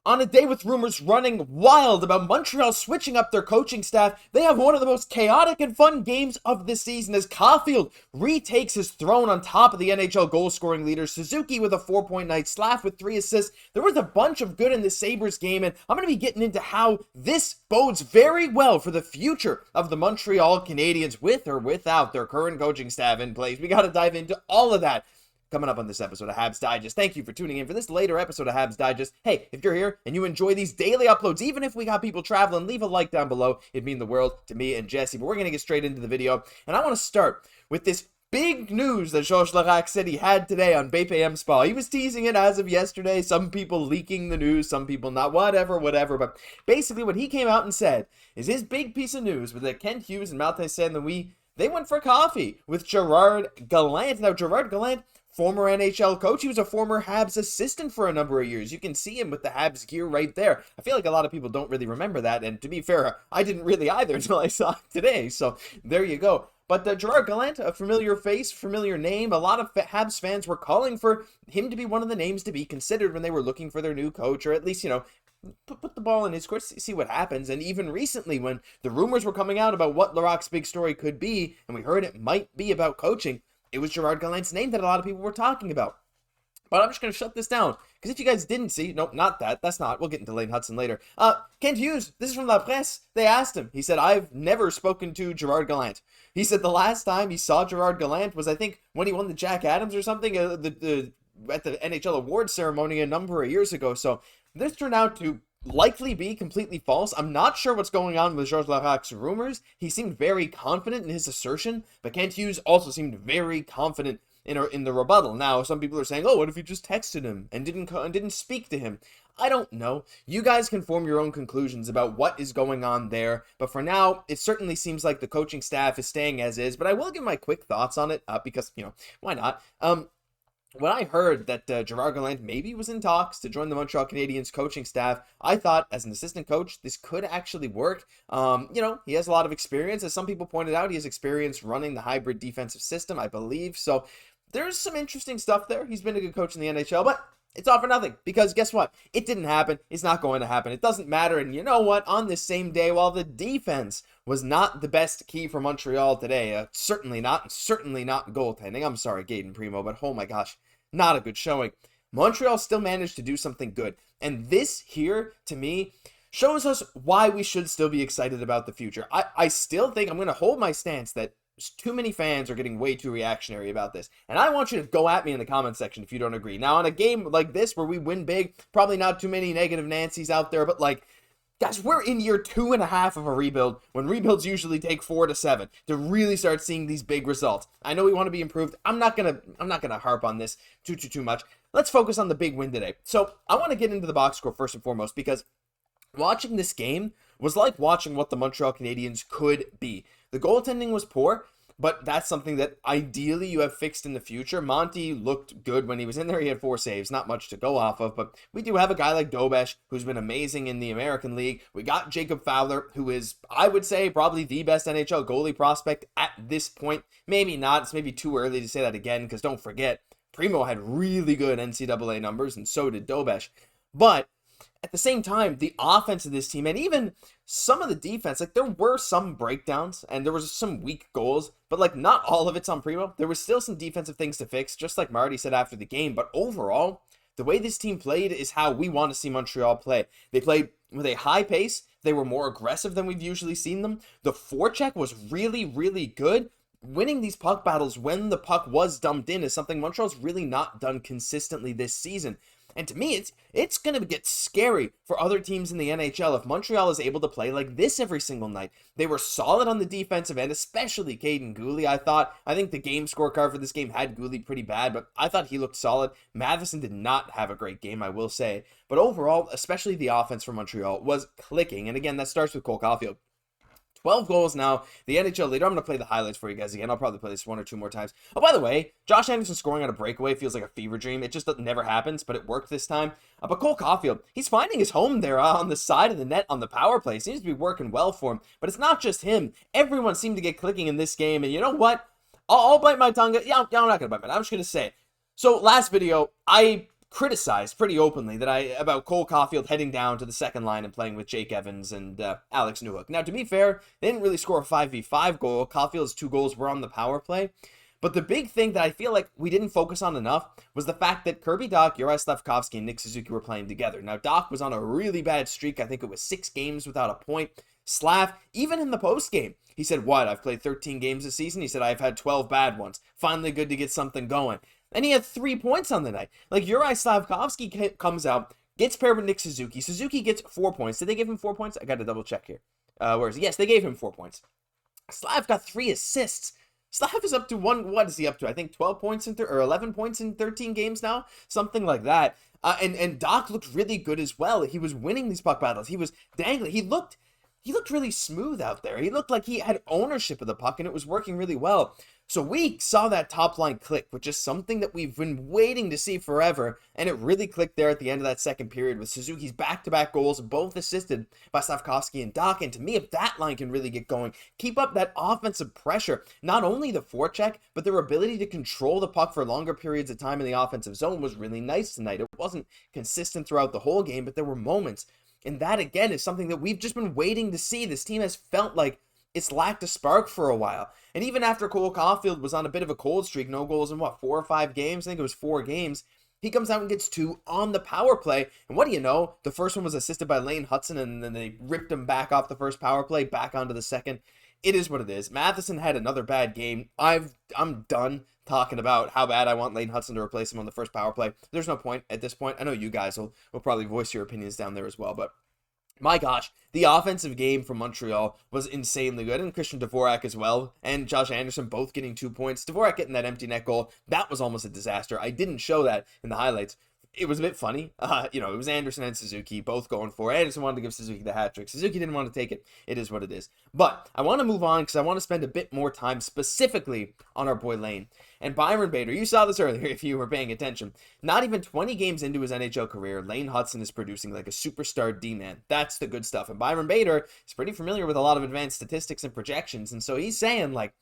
On a day with rumors running wild about Montreal switching up their coaching staff, they have one of the most chaotic and fun games of the season as Caufield retakes his throne on top of the NHL goal-scoring leader. Suzuki with a 4-point night, Slaf with 3 assists. There was a bunch of good in the Sabres game, and I'm going to be getting into how this bodes very well for the future of the Montreal Canadiens with or without their current coaching staff in place. We got to dive into all of that coming up on this episode of Habs Digest. Thank you for tuning in for this later episode of Habs Digest. Hey, if you're here and you enjoy these daily uploads, even if we got people traveling, leave a like down below. It'd mean the world to me and Jesse. But we're going to get straight into the video. And I want to start with this big news that Juraj said he had today on BPM Spa. He was teasing it as of yesterday. Some people leaking the news, some people not. Whatever. But basically what he came out and said is his big piece of news was that Kent Hughes and Malte Saint-Louis, they went for coffee with Gerard Gallant. Now, Gerard Gallant, former NHL coach. He was a former Habs assistant for a number of years. You can see him with the Habs gear right there. I feel like a lot of people don't really remember that. And to be fair, I didn't really either until I saw it today. So there you go. But Gerard Gallant, a familiar face, familiar name. A lot of Habs fans were calling for him to be one of the names to be considered when they were looking for their new coach, or at least, put the ball in his court, see what happens. And even recently, when the rumors were coming out about what Larocque's big story could be, and we heard it might be about coaching, it was Gerard Gallant's name that a lot of people were talking about. But I'm just going to shut this down, because if you guys didn't see, nope, not that, that's not, we'll get into Lane Hutson later. Kent Hughes, this is from La Presse, they asked him, he said, I've never spoken to Gerard Gallant. He said the last time he saw Gerard Gallant was, I think, when he won the Jack Adams or something, at the NHL awards ceremony a number of years ago. So this turned out to likely be completely false. I'm not sure what's going on with Georges Larocque's rumors. He seemed very confident in his assertion, but Kent Hughes also seemed very confident in the rebuttal. Now, some people are saying, oh, what if you just texted him and didn't speak to him? I don't know. You guys can form your own conclusions about what is going on there, but for now, it certainly seems like the coaching staff is staying as is, but I will give my quick thoughts on it, because, why not? When I heard that Gerard Gallant maybe was in talks to join the Montreal Canadiens coaching staff, I thought, as an assistant coach, this could actually work. He has a lot of experience. As some people pointed out, he has experience running the hybrid defensive system, I believe. So there's some interesting stuff there. He's been a good coach in the NHL, but it's all for nothing, because guess what? It didn't happen. It's not going to happen. It doesn't matter. And you know what? On this same day, while the defense was not the best key for Montreal today, certainly not goaltending. I'm sorry, Cayden, Primeau, but oh my gosh, not a good showing. Montreal still managed to do something good. And this here, to me, shows us why we should still be excited about the future. I still think I'm going to hold my stance that too many fans are getting way too reactionary about this. And I want you to go at me in the comment section if you don't agree. Now, on a game like this where we win big, probably not too many negative Nancys out there, but guys, we're in year 2.5 of a rebuild, when rebuilds usually take 4 to 7 to really start seeing these big results. I know we want to be improved. I'm not gonna harp on this too much. Let's focus on the big win today. So I want to get into the box score first and foremost, because watching this game was like watching what the Montreal Canadiens could be. The goaltending was poor, but that's something that ideally you have fixed in the future. Monty looked good when he was in there. He had 4 saves, not much to go off of, but we do have a guy like Dobeš who's been amazing in the American League. We got Jacob Fowler, who is, I would say, probably the best NHL goalie prospect at this point. Maybe not. It's maybe too early to say that again, because don't forget, Primeau had really good NCAA numbers, and so did Dobeš. But at the same time, the offense of this team, and even some of the defense, there were some breakdowns and there was some weak goals, but not all of it's on Primeau. There was still some defensive things to fix, just like Marty said after the game. But overall, the way this team played is how we want to see Montreal play. They played with a high pace. They were more aggressive than we've usually seen them. The forecheck was really, really good. Winning these puck battles when the puck was dumped in is something Montreal's really not done consistently this season. And to me, it's going to get scary for other teams in the NHL if Montreal is able to play like this every single night. They were solid on the defensive end, especially Cayden Guhle, I think the game scorecard for this game had Guhle pretty bad, but I thought he looked solid. Matheson did not have a great game, I will say. But overall, especially the offense for Montreal was clicking. And again, that starts with Cole Caufield. 12 goals now, the NHL leader. I'm going to play the highlights for you guys again. I'll probably play this 1 or 2 more times. Oh, by the way, Josh Anderson scoring on a breakaway feels like a fever dream. It just never happens, but it worked this time. But Cole Caufield, he's finding his home there on the side of the net on the power play. Seems to be working well for him. But it's not just him. Everyone seemed to get clicking in this game. And you know what? I'll bite my tongue. Yeah, I'm not going to bite my tongue. I'm just going to say it. So last video, I criticized pretty openly about Cole Caufield heading down to the second line and playing with Jake Evans and Alex Newhook. Now, to be fair, they didn't really score a 5v5 goal. Caufield's 2 goals were on the power play. But the big thing that I feel like we didn't focus on enough was the fact that Kirby, Dach, Juraj, Slafkovsky, and Nick Suzuki were playing together. Now, Dach was on a really bad streak. I think it was 6 games without a point. Slav, even in the post game, he said, "What? I've played 13 games this season." He said, "I've had 12 bad ones. Finally good to get something going." And he had 3 points on the night. Like, Juraj Slafkovsky comes out, gets paired with Nick Suzuki. Suzuki gets 4 points. Did they give him 4 points? I got to double check here. Where is he? Yes, they gave him 4 points. Slav got 3 assists. Slav is up to what is he up to? I think 12 points or 11 points in 13 games now, something like that. And Dach looked really good as well. He was winning these puck battles. He was dangling. He looked really smooth out there. He looked like he had ownership of the puck, and it was working really well. So we saw that top line click, which is something that we've been waiting to see forever, and it really clicked there at the end of that second period with Suzuki's back-to-back goals, both assisted by Slafkovsky and Dach. And to me, if that line can really get going, keep up that offensive pressure, not only the forecheck, but their ability to control the puck for longer periods of time in the offensive zone was really nice tonight. It wasn't consistent throughout the whole game, but there were moments. And that, again, is something that we've just been waiting to see. This team has felt like it's lacked a spark for a while. And even after Cole Caufield was on a bit of a cold streak, no goals in 4 or 5 games? I think it was 4 games. He comes out and gets 2 on the power play. And what do you know? The first one was assisted by Hutson, and then they ripped him back off the first power play, back onto the second. It is what it is. Matheson had another bad game. I'm done talking about how bad I want Hutson to replace him on the first power play. There's no point at this point. I know you guys will probably voice your opinions down there as well, but my gosh, the offensive game from Montreal was insanely good, and Christian Dvorak as well, and Josh Anderson both getting 2 points. Dvorak getting that empty net goal, that was almost a disaster. I didn't show that in the highlights. It was a bit funny. It was Anderson and Suzuki both going for it. Anderson wanted to give Suzuki the hat trick. Suzuki didn't want to take it. It is what it is. But I want to move on because I want to spend a bit more time specifically on our boy Lane. And Byron Bader, you saw this earlier if you were paying attention. Not even 20 games into his NHL career, Lane Hutson is producing like a superstar D-man. That's the good stuff. And Byron Bader is pretty familiar with a lot of advanced statistics and projections. And so he's saying like,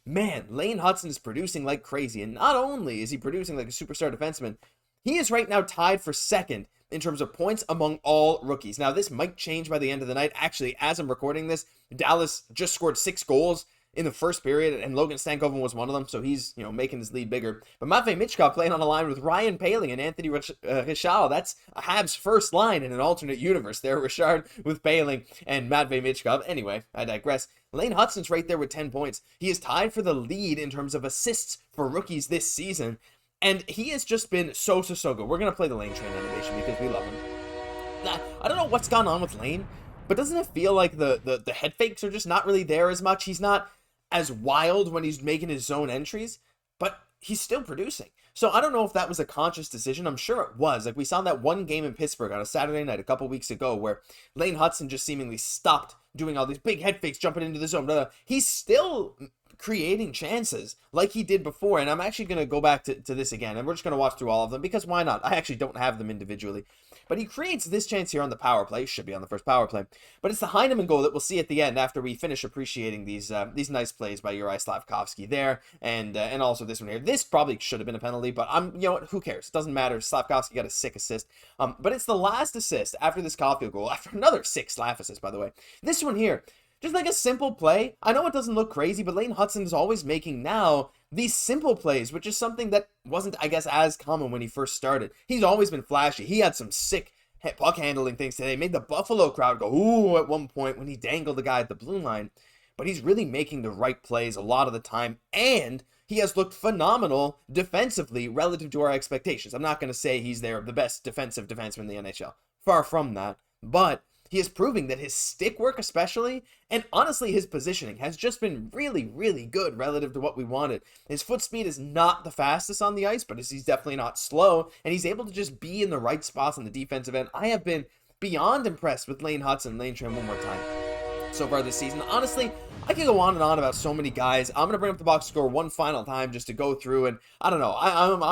man, Lane Hutson is producing like crazy. And not only is he producing like a superstar defenseman, he is right now tied for second in terms of points among all rookies. Now, this might change by the end of the night. Actually, as I'm recording this, Dallas just scored 6 goals in the first period, and Logan Stankoven was one of them, so he's, making his lead bigger. But Matvei Michkov playing on a line with Ryan Poehling and Anthony Richal. That's a Habs' first line in an alternate universe there. Richard with Poehling and Matvei Michkov. Anyway, I digress. Lane Hutson's right there with 10 points. He is tied for the lead in terms of assists for rookies this season. And he has just been so good. We're going to play the Lane train animation because we love him. Now, I don't know what's gone on with Lane, but doesn't it feel like the head fakes are just not really there as much? He's not as wild when he's making his zone entries, but he's still producing. So I don't know if that was a conscious decision. I'm sure it was. Like we saw that one game in Pittsburgh on a Saturday night a couple weeks ago where Lane Hutson just seemingly stopped doing all these big head fakes, jumping into the zone. He's still creating chances like he did before, and I'm actually going to go back to this again, and we're just going to watch through all of them because why not? I actually don't have them individually, but he creates this chance here on the power play. Should be on the first power play, but it's the Heineman goal that we'll see at the end after we finish appreciating these nice plays by Juraj Slafkovsky there, and also this one here. This probably should have been a penalty, but who cares? It doesn't matter. Slafkovsky got a sick assist, but it's the last assist after this Caufield goal, after another 6 Slaf assists, by the way. This one here, just like a simple play. I know it doesn't look crazy, but Lane Hutson is always making now these simple plays, which is something that wasn't, I guess, as common when he first started. He's always been flashy. He had some sick puck handling things today. Made the Buffalo crowd go, ooh, at one point when he dangled the guy at the blue line. But he's really making the right plays a lot of the time, and he has looked phenomenal defensively relative to our expectations. I'm not going to say he's the best defensive defenseman in the NHL. Far from that. But he is proving that his stick work especially, and honestly his positioning, has just been really, really good relative to what we wanted. His foot speed is not the fastest on the ice, but he's definitely not slow, and he's able to just be in the right spots on the defensive end. I have been beyond impressed with Lane Hutson. Lane train one more time so far this season. Honestly, I could go on and on about so many guys. I'm going to bring up the box score one final time just to go through, and I don't know. I'm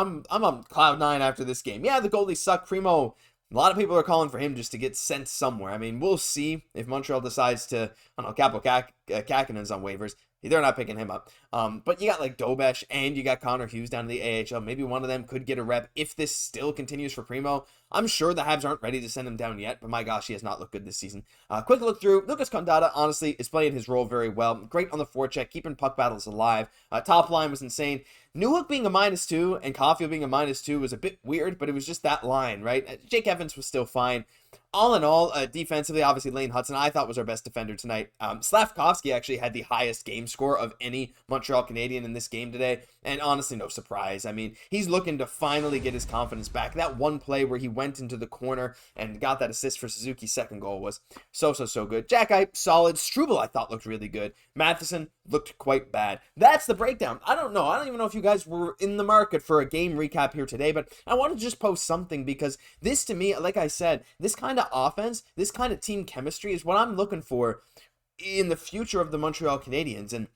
on cloud 9 after this game. Yeah, the goalie sucked. Primeau, a lot of people are calling for him just to get sent somewhere. I mean, we'll see if Montreal decides to, I don't know, Capo Kakinen's on waivers. They're not picking him up. But you got like Dobesh and you got Connor Hughes down in the AHL. Maybe one of them could get a rep if this still continues for Primeau. I'm sure the Habs aren't ready to send him down yet, but my gosh, he has not looked good this season. Quick look through. Lucas Condata, honestly, is playing his role very well. Great on the forecheck, keeping puck battles alive. Top line was insane. Newhook being a -2 and Caufield being a -2 was a bit weird, but it was just that line, right? Jake Evans was still fine. All in all, defensively, obviously, Lane Hutson, I thought was our best defender tonight. Slafkovsky actually had the highest game score of any Montreal Canadien in this game today, and honestly, no surprise. I mean, he's looking to finally get his confidence back. That one play where he went into the corner and got that assist for Suzuki's second goal was so good. Xhekaj, solid. Struble, I thought, looked really good. Matheson looked quite bad. That's the breakdown. I don't know. I don't even know if you guys were in the market for a game recap here today, but I wanted to just post something because this, to me, like I said, this kind of offense, this kind of team chemistry is what I'm looking for in the future of the Montreal Canadiens. And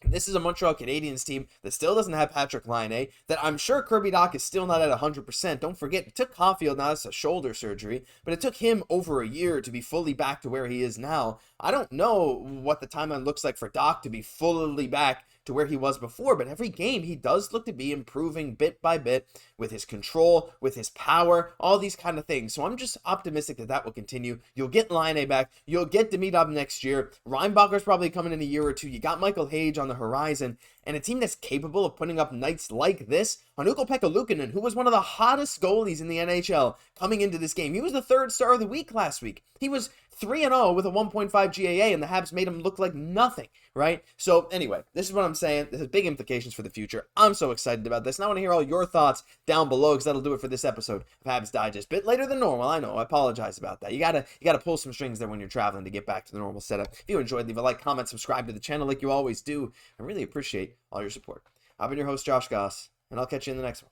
this is a Montreal Canadiens team that still doesn't have Patrick Laine, that I'm sure Kirby Dach is still not at 100%. Don't forget, it took Caufield, now it's a shoulder surgery, but it took him over a year to be fully back to where he is now. I don't know what the timeline looks like for Dach to be fully back to where he was before, but every game he does look to be improving bit by bit with his control, with his power, all these kind of things. So I'm just optimistic that that will continue. You'll get Laine back. You'll get Demidov next year. Reinbacher's probably coming in a year or two. You got Michael Hage on the horizon, and a team that's capable of putting up nights like this. On Ukko-Pekka Luukkonen, who was one of the hottest goalies in the NHL coming into this game. He was the third star of the week last week. He was 3-0 with a 1.5 GAA, and the Habs made him look like nothing, right? So anyway, this is what I'm saying. This has big implications for the future. I'm so excited about this, and I want to hear all your thoughts down below, because that'll do it for this episode of Habs Digest. Bit later than normal, I know. I apologize about that. You gotta pull some strings there when you're traveling to get back to the normal setup. If you enjoyed, leave a like, comment, subscribe to the channel like you always do. I really appreciate all your support. I've been your host, Josh Gosse, and I'll catch you in the next one.